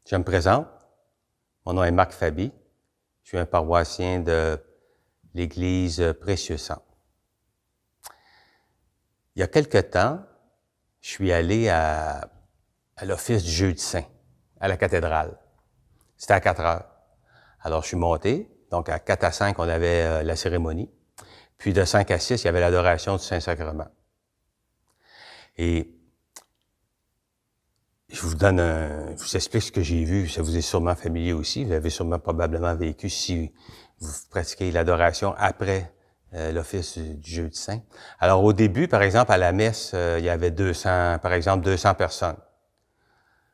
Je me présente. Mon nom est Marc Faby. Je suis un paroissien de l'Église Précieux Sang. Il y a quelque temps, je suis allé à l'office du Jeudi Saint, à la cathédrale. C'était à 4 heures. Alors, je suis monté. Donc, à 4 à 5, on avait la cérémonie. Puis, de 5 à 6, il y avait l'adoration du Saint-Sacrement. Et je vous explique ce que j'ai vu. Ça vous est sûrement familier aussi. Vous avez sûrement probablement vécu si vous pratiquez l'adoration après l'office du Jeudi Saint. Alors, au début, par exemple, à la messe, il y avait 200 personnes.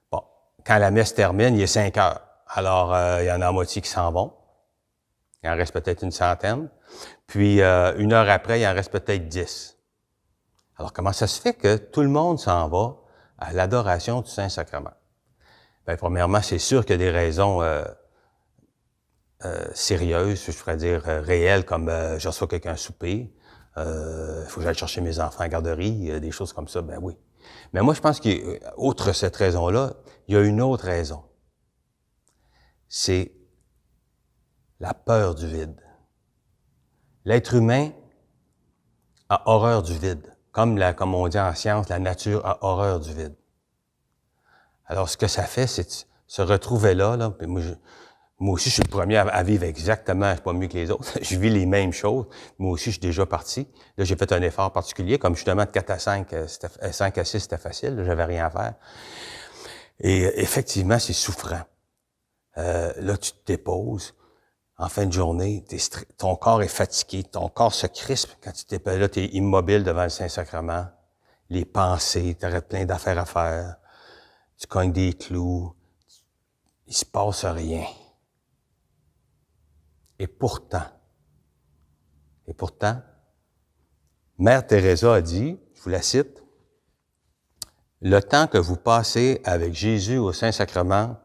Bon, quand la messe termine, il est 5 heures. Alors, il y en a la moitié qui s'en vont. Il en reste peut-être une centaine. Puis, 1 heure après, il en reste peut-être 10. Alors, comment ça se fait que tout le monde s'en va à l'adoration du Saint-Sacrement? Bien, premièrement, c'est sûr qu'il y a des raisons sérieuses, je pourrais dire réelles, comme je reçois quelqu'un souper, il faut que j'aille chercher mes enfants à la garderie, des choses comme ça, ben oui. Mais moi, je pense qu'outre cette raison-là, il y a une autre raison. C'est la peur du vide. L'être humain a horreur du vide. Comme on dit en science, la nature a horreur du vide. Alors, ce que ça fait, c'est se retrouver là. Puis moi aussi, je suis le premier à vivre exactement, je suis pas mieux que les autres. Je vis les mêmes choses. Moi aussi, je suis déjà parti. Là, j'ai fait un effort particulier, comme justement de 4 à 5, 5 à 6, c'était facile, j'avais rien à faire. Et effectivement, c'est souffrant. Là, tu te déposes. En fin de journée, ton corps est fatigué, ton corps se crispe quand tu t'es là, tu es immobile devant le Saint-Sacrement. Les pensées, tu aurais plein d'affaires à faire. Tu cognes des clous. Il se passe rien. Et pourtant, Mère Teresa a dit, je vous la cite, « Le temps que vous passez avec Jésus au Saint-Sacrement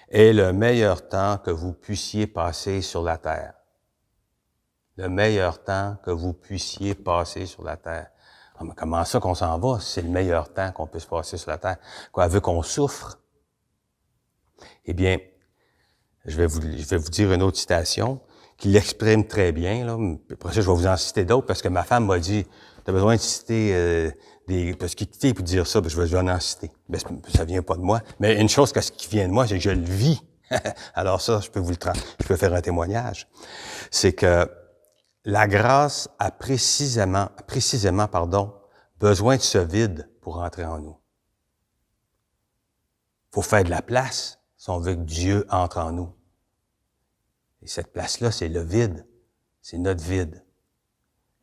est le meilleur temps que vous puissiez passer sur la terre. » Le meilleur temps que vous puissiez passer sur la terre. Ah, mais comment ça qu'on s'en va? C'est le meilleur temps qu'on puisse passer sur la terre. Quoi, elle veut qu'on souffre? Eh bien, je vais vous dire une autre citation qui l'exprime très bien. Là. Après ça, je vais vous en citer d'autres parce que ma femme m'a dit, tu as besoin de citer parce qu'il était pour dire ça, je vais en citer. Ben, ça vient pas de moi. Mais une chose qui vient de moi, c'est que je le vis. Alors ça, je peux faire un témoignage. C'est que la grâce a précisément, besoin de ce vide pour entrer en nous. Faut faire de la place si on veut que Dieu entre en nous. Et cette place-là, c'est le vide. C'est notre vide.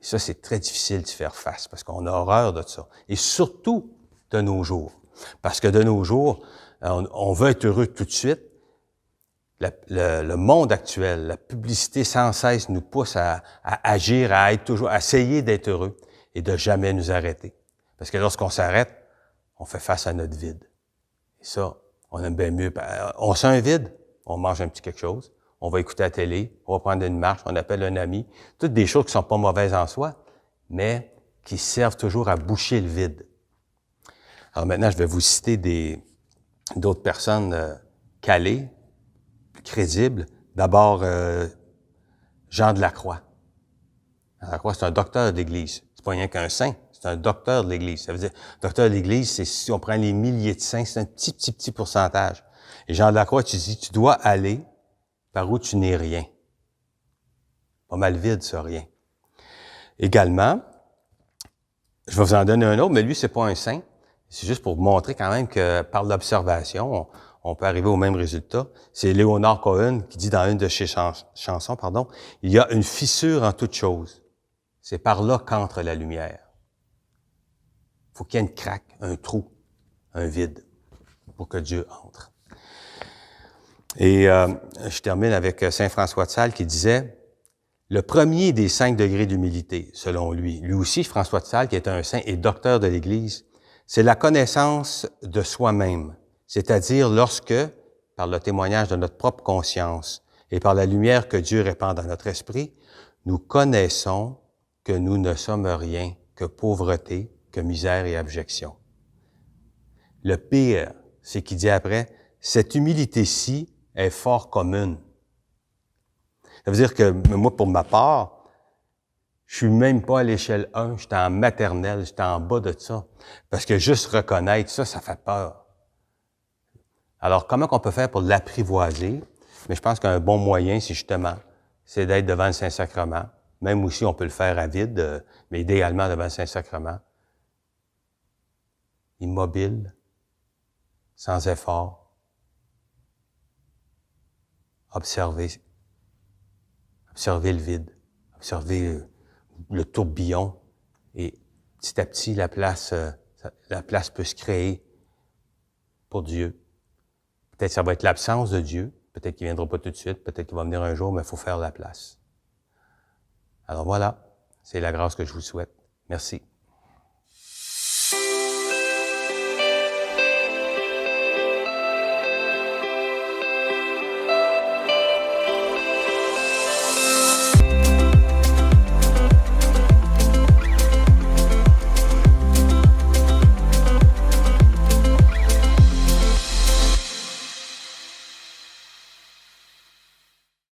Et ça, c'est très difficile d'y faire face parce qu'on a horreur de ça. Et surtout de nos jours. Parce que de nos jours, on veut être heureux tout de suite. Le monde actuel, la publicité sans cesse nous pousse à agir, à essayer d'être heureux et de jamais nous arrêter. Parce que lorsqu'on s'arrête, on fait face à notre vide. Et ça, on aime bien mieux. On sent un vide, on mange un petit quelque chose, on va écouter la télé, on va prendre une marche, on appelle un ami. Toutes des choses qui sont pas mauvaises en soi, mais qui servent toujours à boucher le vide. Alors maintenant, je vais vous citer d'autres personnes calées, crédible. D'abord, Jean de la Croix. Jean de la Croix, c'est un docteur de l'Église. C'est pas rien qu'un saint, c'est un docteur de l'Église. Ça veut dire, docteur de l'Église, c'est si on prend les milliers de saints, c'est un petit pourcentage. Et Jean de la Croix, tu dis, tu dois aller par où tu n'es rien. Pas mal vide, ça, rien. Également, je vais vous en donner un autre, mais lui, c'est pas un saint. C'est juste pour vous montrer quand même que par l'observation, on peut arriver au même résultat. C'est Leonard Cohen qui dit dans une de ses chansons, « Il y a une fissure en toute chose. C'est par là qu'entre la lumière. » Il faut qu'il y ait une craque, un trou, un vide pour que Dieu entre. Et je termine avec Saint François de Sales qui disait « Le premier des 5 degrés d'humilité, selon lui, lui aussi, François de Sales, qui est un saint et docteur de l'Église, c'est la connaissance de soi-même. C'est-à-dire lorsque, par le témoignage de notre propre conscience et par la lumière que Dieu répand dans notre esprit, nous connaissons que nous ne sommes rien, que pauvreté, que misère et abjection. Le pire, c'est qu'il dit après, cette humilité-ci est fort commune. Ça veut dire que moi, pour ma part, je suis même pas à l'échelle 1, j'étais en maternelle, j'étais en bas de ça. Parce que juste reconnaître ça, ça fait peur. Alors, comment on peut faire pour l'apprivoiser? Mais je pense qu'un bon moyen, c'est d'être devant le Saint-Sacrement. Même aussi, on peut le faire à vide, mais idéalement devant le Saint-Sacrement. Immobile, sans effort. Observer le vide. Observer le tourbillon. Et petit à petit, la place peut se créer pour Dieu. Peut-être que ça va être l'absence de Dieu. Peut-être qu'il ne viendra pas tout de suite. Peut-être qu'il va venir un jour, mais il faut faire la place. Alors voilà, c'est la grâce que je vous souhaite. Merci.